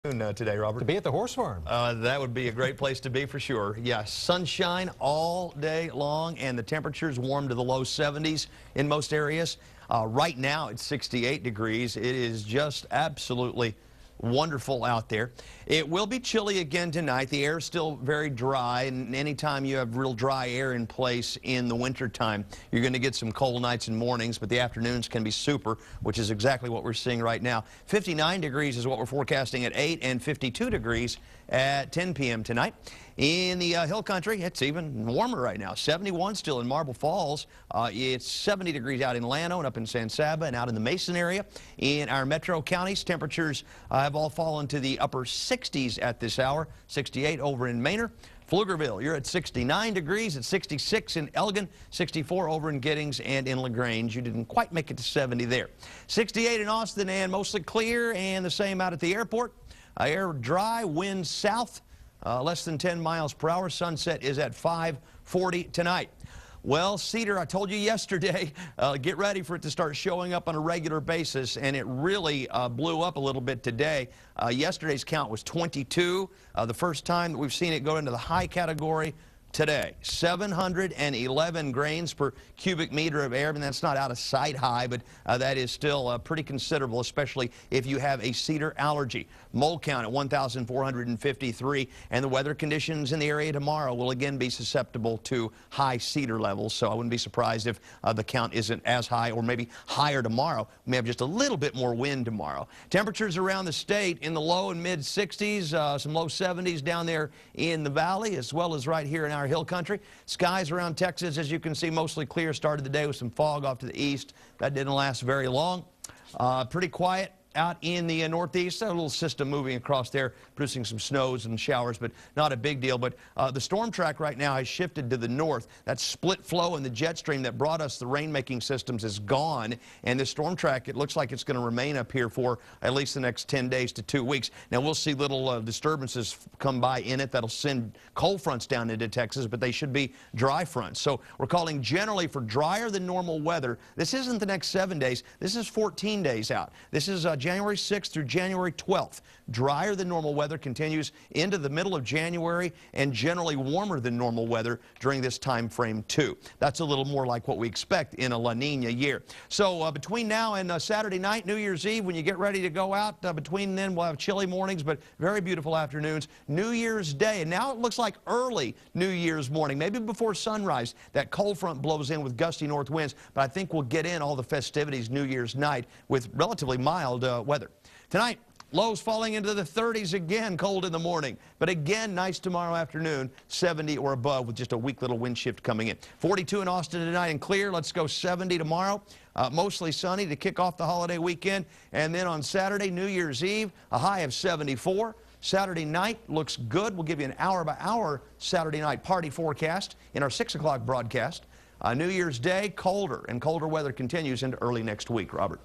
Today, Robert. To be at the horse farm. That would be a great place to be for sure. Yeah, sunshine all day long, and the temperatures warm to the low 70s in most areas. Right now, it's 68 degrees. It is just absolutely wonderful out there. It will be chilly again tonight. The air is still very dry, and anytime you have real dry air in place in the wintertime, you're going to get some cold nights and mornings, but the afternoons can be super, which is exactly what we're seeing right now. 59 degrees is what we're forecasting at 8 and 52 degrees at 10 p.m. tonight. In the hill country, it's even warmer right now. 71 still in Marble Falls. It's 70 degrees out in Llano and up in San Saba and out in the Mason area. In our metro counties, temperatures have all fallen to the upper 60s at this hour. 68 over in Manor. Pflugerville, you're at 69 degrees, at 66 in Elgin, 64 over in Giddings and in LaGrange. You didn't quite make it to 70 there. 68 in Austin and mostly clear, and the same out at the airport. Air dry, wind south, less than 10 miles per hour. Sunset is at 5:40 tonight. Well, Cedar, I told you yesterday, get ready for it to start showing up on a regular basis, and it really blew up a little bit today. Yesterday's count was 22, the first time that we've seen it go into the high category today. 711 grains per cubic meter of air, and that's not out of sight high, but that is still pretty considerable, especially if you have a cedar allergy. Mold count at 1,453, and the weather conditions in the area tomorrow will again be susceptible to high cedar levels, so I wouldn't be surprised if the count isn't as high or maybe higher tomorrow. We may have just a little bit more wind tomorrow. Temperatures around the state in the low and mid 60s, some low 70s down there in the valley, as well as right here in our hill country. Skies around Texas, as you can see, mostly clear. Started the day with some fog off to the east. That didn't last very long. Pretty quiet out in the northeast. A little system moving across there, producing some snows and showers, but not a big deal. But the storm track right now has shifted to the north. That split flow in the jet stream that brought us the rain-making systems is gone, and this storm track, it looks like it's going to remain up here for at least the next 10 days to 2 weeks. Now, we'll see little disturbances come by in it that'll send cold fronts down into Texas, but they should be dry fronts. So we're calling generally for drier than normal weather. This isn't the next 7 days. This is 14 days out. This is January 6th through January 12th. Drier than normal weather continues into the middle of January, and generally warmer than normal weather during this time frame too. That's a little more like what we expect in a La Nina year. So between now and Saturday night, New Year's Eve, when you get ready to go out, between then we'll have chilly mornings but very beautiful afternoons. New Year's Day, and now it looks like early New Year's morning, maybe before sunrise, that cold front blows in with gusty north winds, but I think we'll get in all the festivities New Year's night with relatively mild weather. Tonight, lows falling into the 30s again, cold in the morning. But again, nice tomorrow afternoon, 70 or above with just a weak little wind shift coming in. 42 in Austin tonight and clear. Let's go 70 tomorrow. Mostly sunny to kick off the holiday weekend. And then on Saturday, New Year's Eve, a high of 74. Saturday night looks good. We'll give you an hour-by-hour Saturday night party forecast in our 6 o'clock broadcast. New Year's Day, colder, and colder weather continues into early next week. Robert.